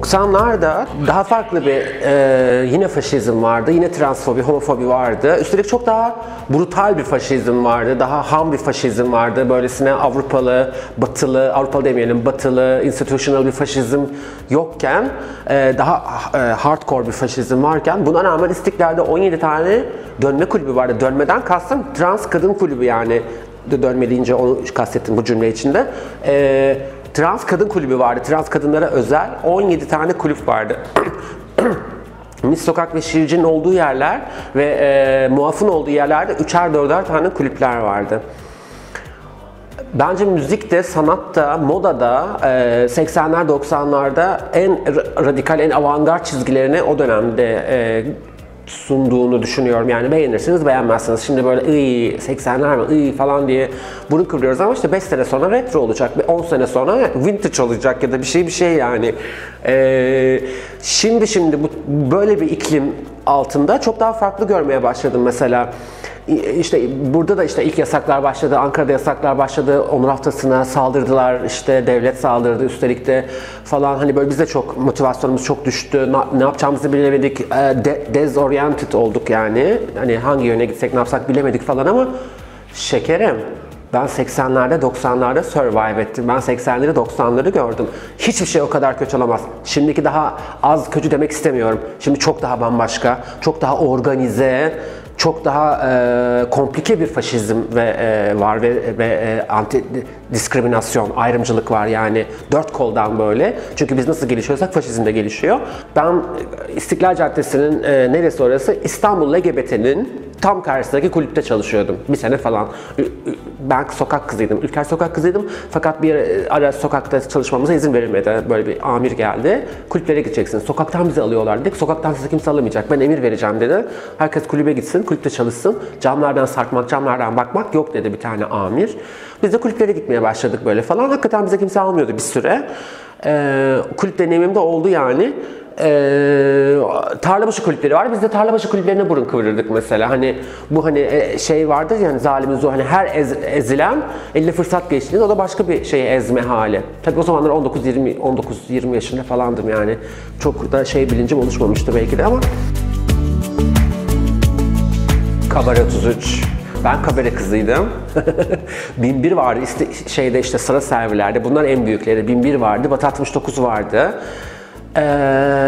90'larda daha farklı bir yine faşizm vardı, yine transfobi, homofobi vardı. Üstelik çok daha brutal bir faşizm vardı, daha ham bir faşizm vardı. Böylesine Avrupalı, batılı, Avrupalı demeyelim, batılı, institutional bir faşizm yokken, daha hardcore bir faşizm varken, buna rağmen İstiklal'de 17 tane dönme kulübü vardı. Dönmeden kastım trans kadın kulübü yani. Dönme deyince onu kastettim bu cümle içinde. Trans kadın kulübü vardı. Trans kadınlara özel 17 tane kulüp vardı. Mis Sokak ve Şiirci'nin olduğu yerler ve Muaf'ın olduğu yerlerde 3'er 4'er tane kulüpler vardı. Bence müzikte, sanatta, modada 80'ler 90'larda en radikal, en avantgard çizgilerini o dönemde sunduğunu düşünüyorum. Yani beğenirsiniz, beğenmezsiniz. Şimdi böyle 80'ler mi falan diye bunu kıvırıyoruz ama işte 5 sene sonra retro olacak, 10 sene sonra vintage olacak ya da bir şey yani. Şimdi bu böyle bir iklim altında çok daha farklı görmeye başladım mesela. İşte burada da işte ilk yasaklar başladı, Ankara'da yasaklar başladı, Onur Haftası'na saldırdılar, işte devlet saldırdı üstelik de falan. Hani böyle biz de çok motivasyonumuz çok düştü, ne yapacağımızı bilemedik, desoriented olduk yani. Hani hangi yöne gitsek ne yapsak bilemedik falan ama şekerim. Ben 80'lerde 90'larda survive ettim. Ben 80'leri 90'ları gördüm. Hiçbir şey o kadar kötü olamaz. Şimdiki daha az kötü demek istemiyorum. Şimdi çok daha bambaşka, çok daha organize, çok daha komplike bir faşizm var ve anti diskriminasyon, ayrımcılık var yani dört koldan böyle. Çünkü biz nasıl gelişiyorsak faşizm de gelişiyor. Ben İstiklal Caddesi'nin neresi orası? İstanbul LGBT'nin tam karşısındaki kulüpte çalışıyordum. Bir sene falan. Ben sokak kızıydım. Ülker sokak kızıydım. Fakat bir ara sokakta çalışmamıza izin verilmedi. Böyle bir amir geldi. Kulüplere gideceksiniz. Sokaktan bizi alıyorlar dedik. Sokaktan size kimse alamayacak. Ben emir vereceğim dedi. Herkes kulübe gitsin, kulüpte çalışsın. Camlardan sarkmak, camlardan bakmak yok dedi bir tane amir. Biz de kulüplere gitmeye başladık böyle falan. Hakikaten bize kimse almıyordu bir süre. Kulüp deneyimim de oldu yani. Tarlabaşı kulüpleri var. Biz de tarlabaşı kulüplerine burun kıvırırdık mesela. Hani bu şey vardır yani zalimin zuhal, hani her ezilen eline fırsat geçtiğinde o da başka bir şeyi ezme hali. Tabii o zamanlar 19-20 yaşında falandım yani. Çok da bilincim oluşmamıştı belki de ama. Kabare 33. Ben kabare kızıydım. 1001 vardı işte sıra servilerde. Bunlar en büyükleri. 1001 vardı. Batı 69 vardı.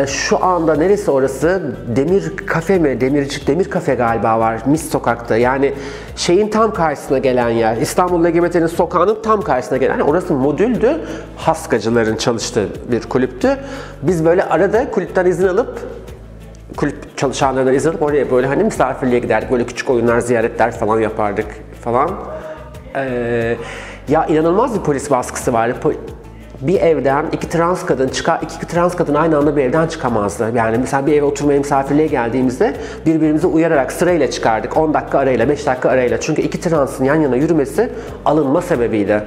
Şu anda neresi orası? Demir Kafe mi? Demir Kafe galiba var. Mis Sokak'ta. Yani şeyin tam karşısına gelen yer. İstanbul LGBT'nin sokağının tam karşısına gelen. Yani orası modüldü. Haskacıların çalıştığı bir kulüptü. Biz böyle arada kulüpten izin alıp kulüp çalışanlarından izin alıp oraya böyle hani misafirliğe giderdik. Böyle küçük oyunlar, ziyaretler falan yapardık falan. Ya inanılmaz bir polis baskısı vardı. Bir evden iki trans kadın aynı anda bir evden çıkamazdı. Yani mesela bir eve oturmaya, misafirliğe geldiğimizde birbirimize uyararak sırayla çıkardık. 10 dakika arayla, 5 dakika arayla. Çünkü iki transın yan yana yürümesi alınma sebebiydi.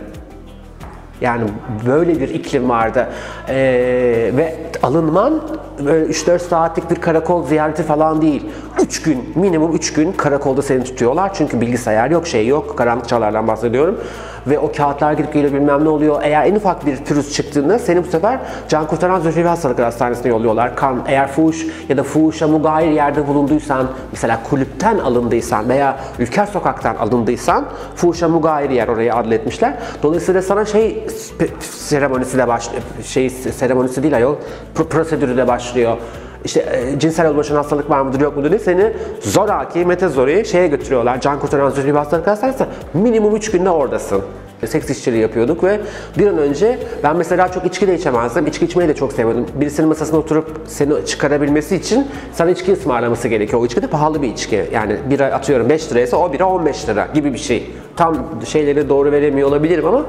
Yani böyle bir iklim vardı. Ve alınman böyle 3-4 saatlik bir karakol ziyareti falan değil. 3 gün, minimum 3 gün karakolda seni tutuyorlar. Çünkü bilgisayar yok, şey yok. Karanlık çağlardan bahsediyorum. Ve o kağıtlar gidip geliyor, bilmem ne oluyor. Eğer en ufak bir pürüz çıktığında seni bu sefer Can Kurtaran Zührevi Hastalıkları Hastanesi'ne yolluyorlar. Eğer fuhuş ya da fuhuşa mugayir yerde bulunduysan, mesela kulüpten alındıysan veya Ülker Sokak'tan alındıysan, fuhuşa mugayir yer oraya adletmişler. Dolayısıyla sana seremonisiyle başlıyor. Seremonisi değil ayol, prosedürüyle başlıyor. İşte cinsel yolbaşına hastalık var mıdır yok mudur diye seni zoraki, metazori götürüyorlar. Can Kurtaran Zührevi Hastalıkları Hastanesi'ne minimum 3 günde oradasın. Seks işçiliği yapıyorduk ve bir an önce ben mesela çok içki de içemezdim. İçki içmeyi de çok seviyordum. Birisinin masasına oturup seni çıkarabilmesi için sana içki ısmarlaması gerekiyor. O içki de pahalı bir içki. Yani bira atıyorum 5 liraysa o bira 15 lira gibi bir şey. Tam şeyleri doğru veremiyor olabilirim ama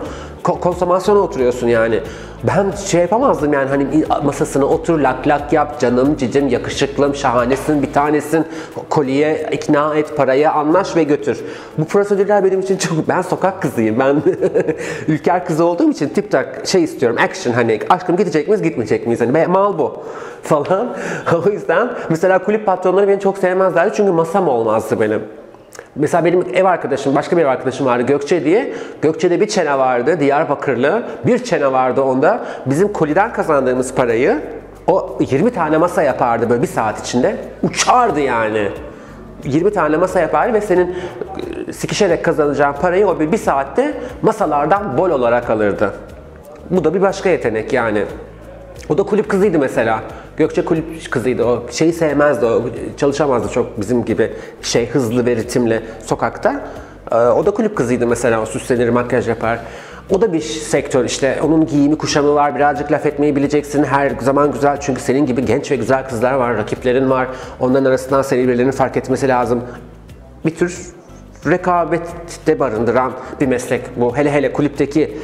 konsomasyona oturuyorsun yani. Ben yapamazdım yani hani masasına otur, lak lak yap, canım, cicim, yakışıklım, şahanesin, bir tanesin, koliye ikna et, paraya anlaş ve götür. Bu prosedürler benim için çok, ben sokak kızıyım, ben ülker kızı olduğum için tip tak istiyorum, action, hani aşkım gidecek miyiz, gitmeyecek miyiz, hani mal bu falan. O yüzden mesela kulüp patronları beni çok sevmezlerdi çünkü masam olmazdı benim. Mesela benim ev arkadaşım, başka bir ev arkadaşım vardı Gökçe diye. Gökçe'de bir çene vardı, Diyarbakırlı. Bir çene vardı onda. Bizim koliden kazandığımız parayı O 20 tane masa yapardı böyle bir saat içinde. Uçardı yani. 20 tane masa yapardı ve senin sikişerek kazanacağın parayı o bir saatte masalardan bol olarak alırdı. Bu da bir başka yetenek yani. O da kulüp kızıydı mesela. Gökçe kulüp kızıydı. O şeyi sevmezdi. O çalışamazdı çok bizim gibi hızlı ve ritimli sokakta. O da kulüp kızıydı mesela. O süslenir, makyaj yapar. O da bir sektör işte. Onun giyimi, kuşamı var. Birazcık laf etmeyi bileceksin. Her zaman güzel. Çünkü senin gibi genç ve güzel kızlar var. Rakiplerin var. Onların arasından seni birilerinin fark etmesi lazım. Bir tür rekabette barındıran bir meslek bu. Hele hele kulüpteki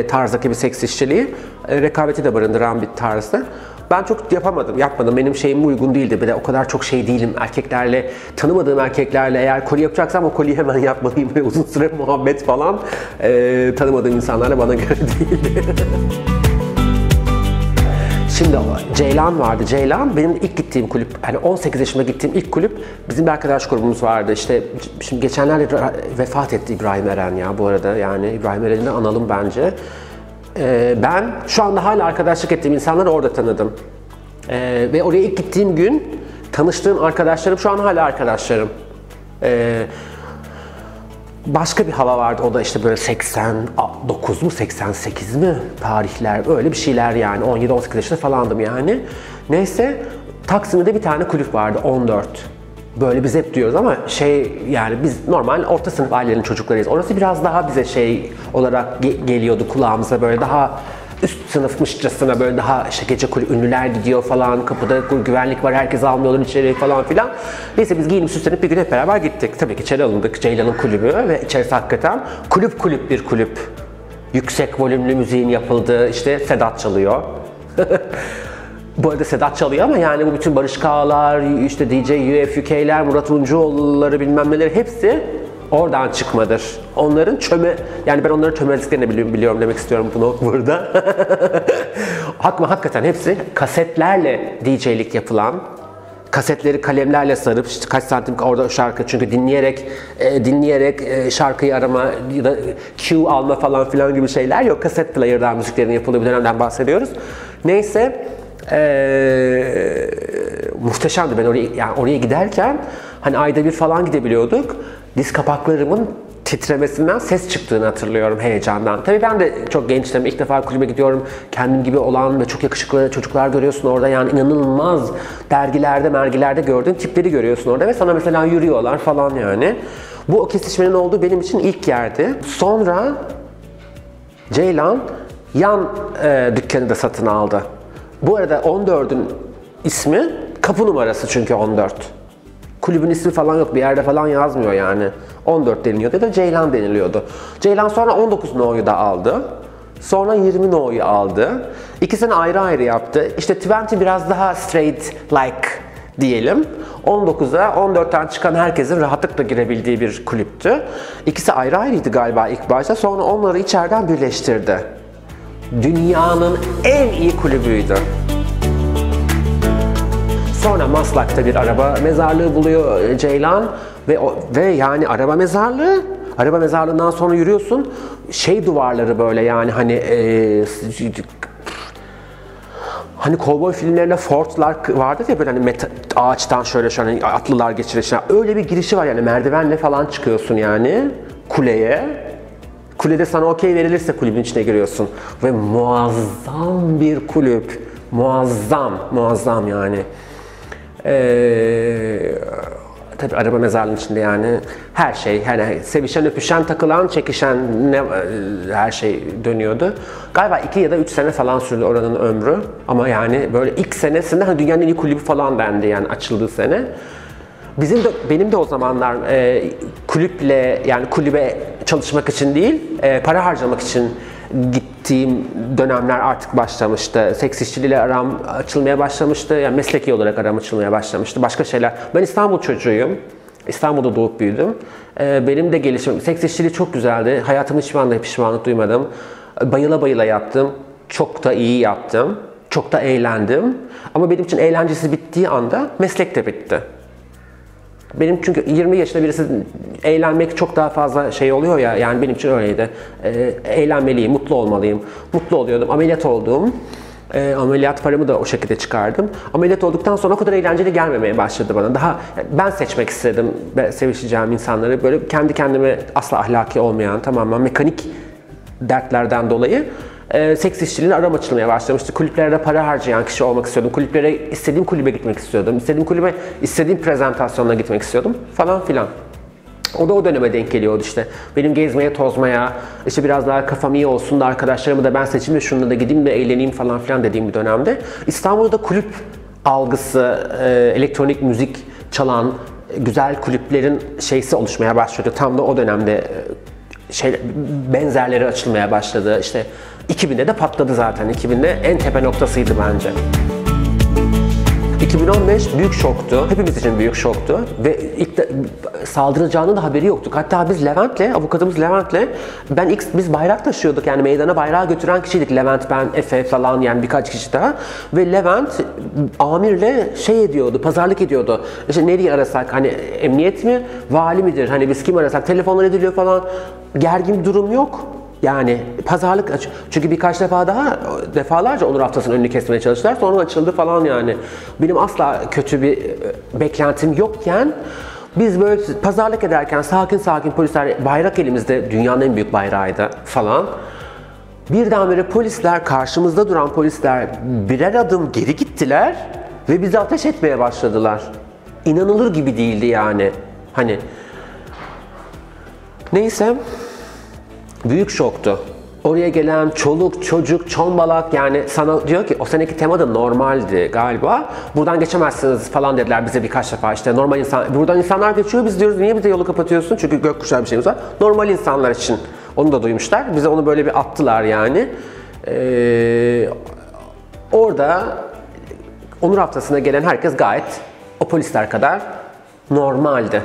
tarzdaki bir seks işçiliği rekabeti de barındıran bir tarzda. Ben çok yapmadım. Benim şeyime uygun değildi. Bir de o kadar çok şey değilim. Erkeklerle, tanımadığım erkeklerle eğer koli yapacaksam o koliyi hemen yapmalıyım. Ve uzun süre muhabbet falan tanımadığım insanlarla bana göre değildi. Şimdi Ceylan vardı. Ceylan benim ilk gittiğim kulüp. Yani 18 yaşında gittiğim ilk kulüp. Bizim bir arkadaş grubumuz vardı. İşte şimdi geçenlerde vefat etti İbrahim Eren ya bu arada. Yani İbrahim Eren'i de analım bence. Ben şu anda hala arkadaşlık ettiğim insanları orada tanıdım. Ve oraya ilk gittiğim gün tanıştığım arkadaşlarım şu an hala arkadaşlarım. Başka bir hava vardı. O da işte böyle 89 mu 88 mi tarihler öyle bir şeyler yani 17-18 yaşında falandım yani. Neyse Taksim'de bir tane kulüp vardı 14. Böyle biz hep diyoruz ama yani biz normal orta sınıf ailenin çocuklarıyız. Orası biraz daha bize olarak geliyordu kulağımıza böyle daha üst sınıfmışçasına böyle daha gece kulübü ünlüler gidiyor falan kapıda güvenlik var herkes almıyorlar içeri falan filan. Neyse biz giyinip süslenip bir gün hep beraber gittik. Tabii ki içeri alındık Ceylan'ın kulübü ve içerisi hakikaten kulüp bir kulüp. Yüksek volümlü müziğin yapıldığı işte Sedat çalıyor. Bu arada Sedat çalıyor ama yani bu bütün Barış Kağlar, işte DJ UFUK'ler, Murat Uncuoğulları bilmem neleri hepsi oradan çıkmadır. Onların yani ben onların çömezliklerini biliyorum demek istiyorum bunu burada. Hakikaten hepsi kasetlerle DJ'lik yapılan, kasetleri kalemlerle sarıp işte kaç santim orada şarkı çünkü dinleyerek şarkıyı arama ya da cue alma falan filan gibi şeyler yok. Kaset player'dan müziklerin yapıldığı bir dönemden bahsediyoruz. Neyse muhteşemdi. Ben oraya giderken hani ayda bir falan gidebiliyorduk. Diz kapaklarımın titremesinden ses çıktığını hatırlıyorum heyecandan. Tabii ben de çok gençtim. İlk defa kulübe gidiyorum. Kendim gibi olan ve çok yakışıklı çocuklar görüyorsun orada. Yani inanılmaz mergilerde gördüğün tipleri görüyorsun orada ve sana mesela yürüyorlar falan yani. Bu o kesişmenin olduğu benim için ilk yerdi. Sonra Ceylan yan dükkanı da satın aldı. Bu arada 14'ün ismi kapı numarası çünkü 14. Kulübün ismi falan yok, bir yerde falan yazmıyor yani. 14 deniliyordu ya da Ceylan deniliyordu. Ceylan sonra 19 No'yu da aldı. Sonra 20 No'yu aldı. İkisini ayrı ayrı yaptı. İşte 20 biraz daha straight like diyelim. 19'a 14'ten çıkan herkesin rahatlıkla girebildiği bir kulüptü. İkisi ayrı ayrıydı galiba ilk başta. Sonra onları içeriden birleştirdi. Dünyanın en iyi kulübüydü. Sonra Maslak'ta bir araba mezarlığı buluyor Ceylan ve yani araba mezarlığından sonra yürüyorsun duvarları böyle yani hani kovboy filmlerinde fortlar vardı ya böyle hani ağaçtan şöyle atlılar geçirir öyle bir girişi var yani merdivenle falan çıkıyorsun yani kuleye. Kulede sana okey verilirse kulübün içine giriyorsun ve muazzam bir kulüp, muazzam yani. Tabii araba mezarlığının içinde yani her şey, hani sevişen, öpüşen, takılan, çekişen her şey dönüyordu. Galiba 2 ya da 3 sene falan sürdü oranın ömrü ama yani böyle ilk senesinde dünyanın en iyi kulübü falan dendi yani açıldığı sene. Benim de o zamanlar kulübe çalışmak için değil, para harcamak için gittiğim dönemler artık başlamıştı. Seks işçiliğiyle aram açılmaya başlamıştı. Yani mesleki olarak aram açılmaya başlamıştı. Başka şeyler. Ben İstanbul çocuğuyum. İstanbul'da doğup büyüdüm. Benim de gelişimim. Seks işçiliği çok güzeldi. Hayatımın hiçbir anda pişmanlık duymadım. Bayıla yaptım. Çok da iyi yaptım. Çok da eğlendim. Ama benim için eğlencesi bittiği anda meslek de bitti. Benim çünkü 20 yaşında birisi eğlenmek çok daha fazla oluyor ya, yani benim için öyleydi. Eğlenmeliyim, mutlu olmalıyım. Mutlu oluyordum, ameliyat oldum. Ameliyat paramı da o şekilde çıkardım. Ameliyat olduktan sonra o kadar eğlenceli gelmemeye başladı bana. Daha ben seçmek istedim sevişeceğim insanları. Böyle kendi kendime asla ahlaki olmayan, tamamen mekanik dertlerden dolayı seks işçiliğine aram açılmaya başlamıştı. Kulüplerde para harcayan kişi olmak istiyordum. Kulüplere, istediğim kulübe gitmek istiyordum. İstediğim kulübe, istediğim prezentasyonuna gitmek istiyordum falan filan. O da o döneme denk geliyordu işte. Benim gezmeye, tozmaya, işte biraz daha kafam iyi olsun da arkadaşlarımı da ben seçeyim de şununla da gideyim de eğleneyim falan filan dediğim bir dönemde. İstanbul'da kulüp algısı, elektronik müzik çalan güzel kulüplerin şeysi oluşmaya başladı. Tam da o dönemde benzerleri açılmaya başladı. İşte 2000'de de patladı zaten. 2000'de en tepe noktasıydı bence. 2015 büyük şoktu. Hepimiz için büyük şoktu. Ve ilk de saldıracağının da haberi yoktuk. Hatta biz Levent'le, avukatımız Levent'le, biz bayrak taşıyorduk. Yani meydana bayrağı götüren kişiydik. Levent, ben, Efe falan, yani birkaç kişi daha. Ve Levent amirle ediyordu, pazarlık ediyordu. İşte nereye arasak, hani emniyet mi, vali midir? Hani biz kim arasak, telefonlar ediliyor falan. Gergin bir durum yok. Yani pazarlık aç. Çünkü birkaç defalarca Onur Haftası'nın önünü kesmeye çalıştılar. Sonra açıldı falan yani. Benim asla kötü bir beklentim yokken biz böyle pazarlık ederken sakin sakin polisler, bayrak elimizde, dünyanın en büyük bayrağıydı falan. Birdenbire polisler, karşımızda duran polisler birer adım geri gittiler ve bize ateş etmeye başladılar. İnanılır gibi değildi yani. Hani neyse. Büyük şoktu. Oraya gelen çoluk, çocuk, çombalak, yani sana diyor ki o seneki tema da normaldi galiba. Buradan geçemezsiniz falan dediler bize birkaç defa, işte normal insan, buradan insanlar geçiyor, biz diyoruz niye bize yolu kapatıyorsun? Çünkü gökkuşağı bir şeyimiz var. Normal insanlar için. Onu da duymuşlar. Bize onu böyle bir attılar yani. Orada Onur Haftası'na gelen herkes gayet o polisler kadar normaldi.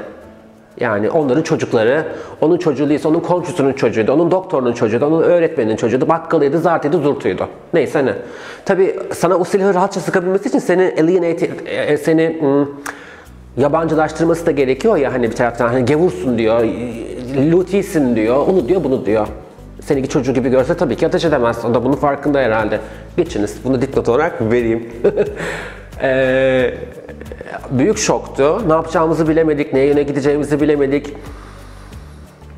Yani onların çocukları, onun çocuğu değilse onun komşusunun çocuğuydu, onun doktorunun çocuğuydu, onun öğretmeninin çocuğuydu, bakkalıydı, zartıydı, zurtuydu. Neyse ne. Tabii sana o silahı rahatça sıkabilmesi için seni yabancılaştırması da gerekiyor ya, hani bir taraftan hani gevursun diyor, lutisin diyor, onu diyor, bunu diyor. Seninki çocuğu gibi görse tabii ki ateş edemez. O da bunun farkında herhalde. Geçiniz. Bunu dipnot olarak vereyim. Büyük şoktu. Ne yapacağımızı bilemedik, neye yöne gideceğimizi bilemedik.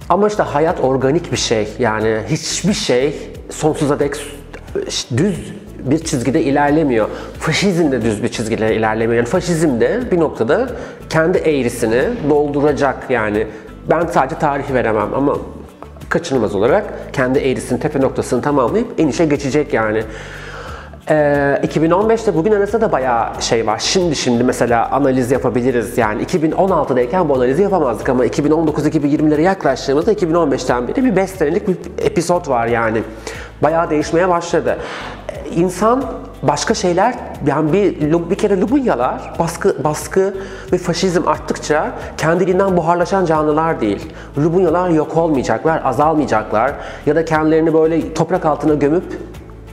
Ama işte hayat organik bir şey. Yani hiçbir şey sonsuza dek düz bir çizgide ilerlemiyor. Faşizm de düz bir çizgide ilerlemiyor. Yani faşizm de bir noktada kendi eğrisini dolduracak yani. Ben sadece tarihi veremem ama kaçınılmaz olarak kendi eğrisinin tepe noktasını tamamlayıp inişe geçecek yani. 2015'te bugün arasında da bayağı şey var. Şimdi mesela analiz yapabiliriz. Yani 2016'dayken bu analizi yapamazdık ama 2019-2020'lere yaklaştığımızda 2015'ten beri bir 5 senelik bir episod var yani. Bayağı değişmeye başladı. İnsan başka şeyler, yani bir kere Lubunyalar baskı ve faşizm arttıkça kendiliğinden buharlaşan canlılar değil. Lubunyalar yok olmayacaklar, azalmayacaklar ya da kendilerini böyle toprak altına gömüp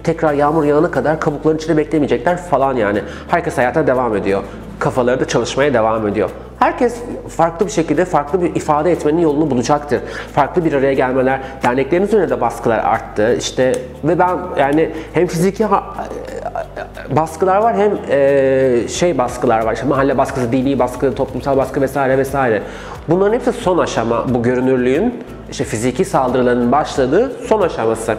tekrar yağmur yağana kadar kabukların içinde beklemeyecekler falan yani. Herkes hayata devam ediyor. Kafaları da çalışmaya devam ediyor. Herkes farklı bir şekilde farklı bir ifade etmenin yolunu bulacaktır. Farklı bir araya gelmeler, derneklerin üzerine de baskılar arttı. İşte ve ben yani hem fiziki baskılar var hem baskılar var. İşte mahalle baskısı, dini baskı, toplumsal baskı vesaire vesaire. Bunların hepsi son aşama, bu görünürlüğün, işte fiziki saldırıların başladığı son aşaması.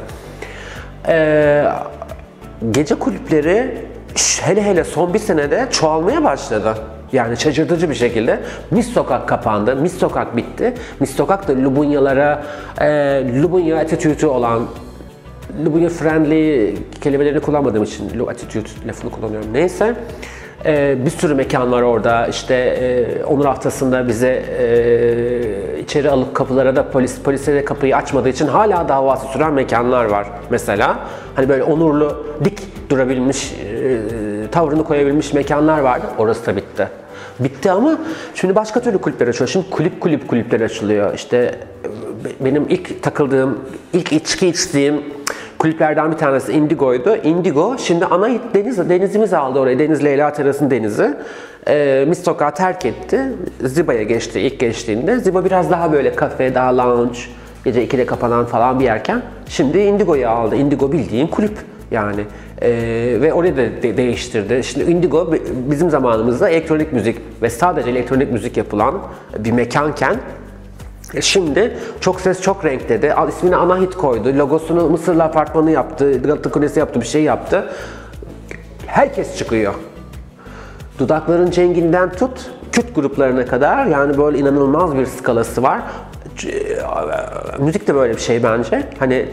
Gece kulüpleri hele son bir senede çoğalmaya başladı. Yani şaşırtıcı bir şekilde. Mis Sokak kapandı, Mis Sokak bitti. Mis Sokak da Lubunyalara, Lubunya attitude'u olan, Lubunya friendly kelimelerini kullanmadığım için attitude lafını kullanıyorum. Neyse. Bir sürü mekan var orada. İşte Onur Haftası'nda bize içeri alıp kapılara da polise de kapıyı açmadığı için hala davası süren mekanlar var mesela. Hani böyle onurlu, dik durabilmiş, tavrını koyabilmiş mekanlar vardı. Orası da bitti. Bitti ama şimdi başka türlü kulüpler açılıyor. Şimdi kulüpler açılıyor. İşte benim ilk takıldığım, ilk içki içtiğim kulüplerden bir tanesi Indigo'ydu. Indigo şimdi ana denizimiz aldı orayı. Deniz Leyla terasının denizi. Mis Sokak'ı terk etti. Ziba'ya geçti ilk geçtiğinde. Ziba biraz daha böyle kafe, daha lounge, gece 2'de kapanan falan bir yerken şimdi Indigo'yu aldı. Indigo bildiğin kulüp. Yani ve orayı da değiştirdi. Şimdi Indigo bizim zamanımızda elektronik müzik ve sadece elektronik müzik yapılan bir mekanken şimdi çok ses çok renk dedi. İsmini Anahit koydu. Logosunu Mısırlı Apartmanı yaptı. Galata Kulesi yaptı. Bir şey yaptı. Herkes çıkıyor. Dudakların Cenginden tut, Kürt gruplarına kadar, yani böyle inanılmaz bir skalası var. Müzik de böyle bir şey bence. Hani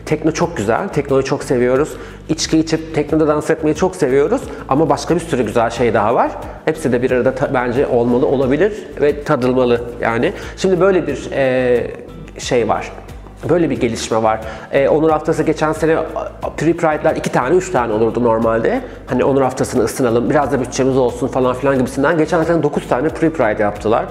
tekno çok güzel, teknoyu çok seviyoruz. İçki içip teknoda dans etmeyi çok seviyoruz. Ama başka bir sürü güzel şey daha var. Hepsi de bir arada bence olmalı, olabilir ve tadılmalı yani. Şimdi böyle bir şey var. Böyle bir gelişme var. Onur Haftası geçen sene Pre-Pride'lar 2 tane, 3 tane olurdu normalde. Hani Onur Haftası'nı ısınalım, biraz da bütçemiz olsun falan filan gibisinden. Geçen sene 9 tane Pre-Pride yaptılar.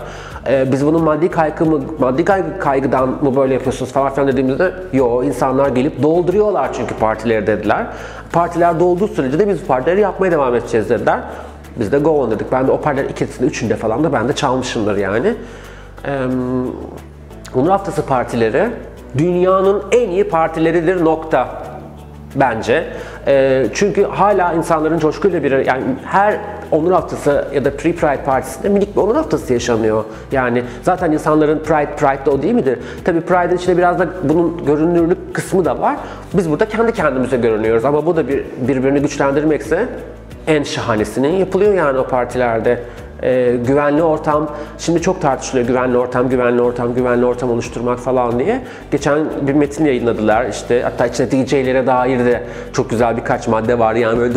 Biz bunun maddi kaygıdan mı böyle yapıyorsunuz falan filan dediğimizde yo, insanlar gelip dolduruyorlar çünkü partileri dediler. Partiler dolduğu sürece de biz partileri yapmaya devam edeceğiz dediler. Biz de go on dedik. Ben de o partilerin ikisinde, üçünde falan da ben de çalmışımdır yani. Onur Haftası partileri dünyanın en iyi partileridir nokta bence. Çünkü hala insanların coşkuyla yani her Onur Haftası ya da Pre-Pride partisinde minik bir Onur Haftası yaşanıyor. Yani zaten insanların Pride'da o değil midir? Tabii Pride'in içinde biraz da bunun görünürlük kısmı da var. Biz burada kendi kendimize görünüyoruz ama bu da birbirini güçlendirmekse en şahanesinin yapılıyor yani o partilerde. Güvenli ortam, şimdi çok tartışılıyor güvenli ortam oluşturmak falan diye. Geçen bir metin yayınladılar işte, hatta içinde DJ'lere dair de çok güzel birkaç madde var yani böyle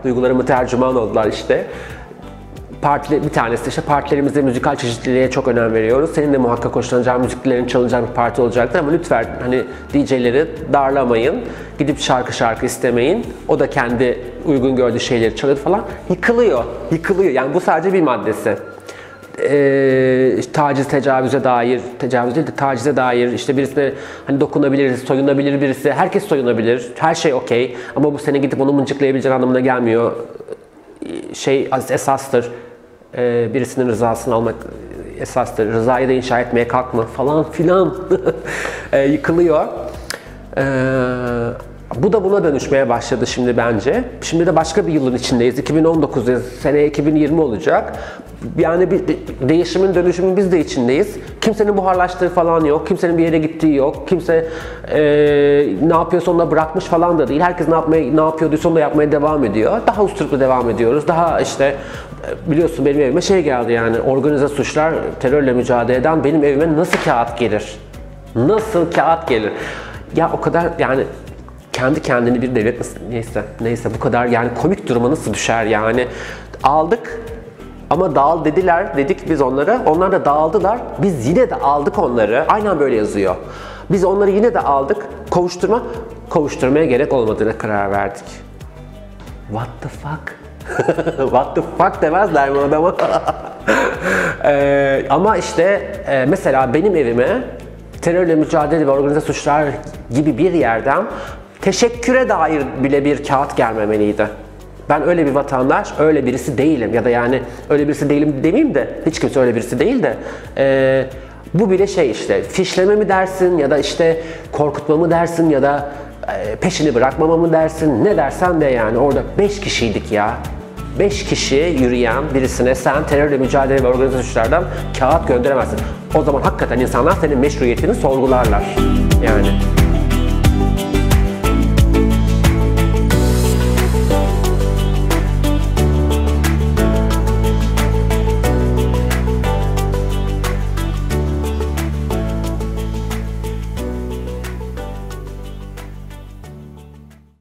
duygularımı tercüman oldular işte. Bir tanesi işte partilerimizde müzikal çeşitliliğe çok önem veriyoruz. Senin de muhakkak hoşlanacağın müziklerin çalınacağı bir parti olacaktır ama lütfen hani DJ'leri darlamayın. Gidip şarkı istemeyin. O da kendi uygun gördüğü şeyleri çalıyor falan. Yıkılıyor. Yani bu sadece bir maddesi. Tecavüze değil de tacize dair işte birisine hani dokunabiliriz, soyunabilir birisi. Herkes soyunabilir. Her şey okey. Ama bu sene gidip onu mıncıklayabileceğin anlamına gelmiyor. Esastır. Birisinin rızasını almak esastır. Rızayı da inşa etmeye kalkma falan filan. Yıkılıyor. Bu da buna dönüşmeye başladı şimdi bence. Şimdi de başka bir yılın içindeyiz. 2019'dayız. Seneye 2020 olacak. Yani bir değişimin, dönüşümün biz de içindeyiz. Kimsenin buharlaştığı falan yok. Kimsenin bir yere gittiği yok. Kimse ne yapıyorsa onu da bırakmış falan da değil. Herkes ne yapıyorduysa onu da yapmaya devam ediyor. Daha usturuplu devam ediyoruz. Daha işte biliyorsun benim evime şey geldi yani organize suçlar terörle mücadele eden benim evime nasıl kağıt gelir? Nasıl kağıt gelir? Ya o kadar yani kendi kendini bir devlet neyse bu kadar yani komik duruma nasıl düşer yani aldık ama dağıl dedik biz onlara, onlar da dağıldılar, biz yine de aldık onları, aynen böyle yazıyor. Biz onları yine de aldık, kovuşturmaya gerek olmadığına karar verdik. What the fuck? What the fuck demezler mi adama? Ama işte mesela benim evime terörle mücadele ve organize suçlar gibi bir yerden teşekküre dair bile bir kağıt gelmemeliydi. Ben öyle bir vatandaş, öyle birisi değilim ya da yani öyle birisi değilim demeyeyim de hiç kimse öyle birisi değil de bu bile şey işte fişleme mi dersin ya da işte korkutma mı dersin ya da peşini bırakmama mı dersin, ne dersen de yani orada 5 kişiydik ya. 5 kişi yürüyen birisine sen terörle mücadele ve organize suçlardan kağıt gönderemezsin. O zaman hakikaten insanlar senin meşruiyetini sorgularlar. Yani.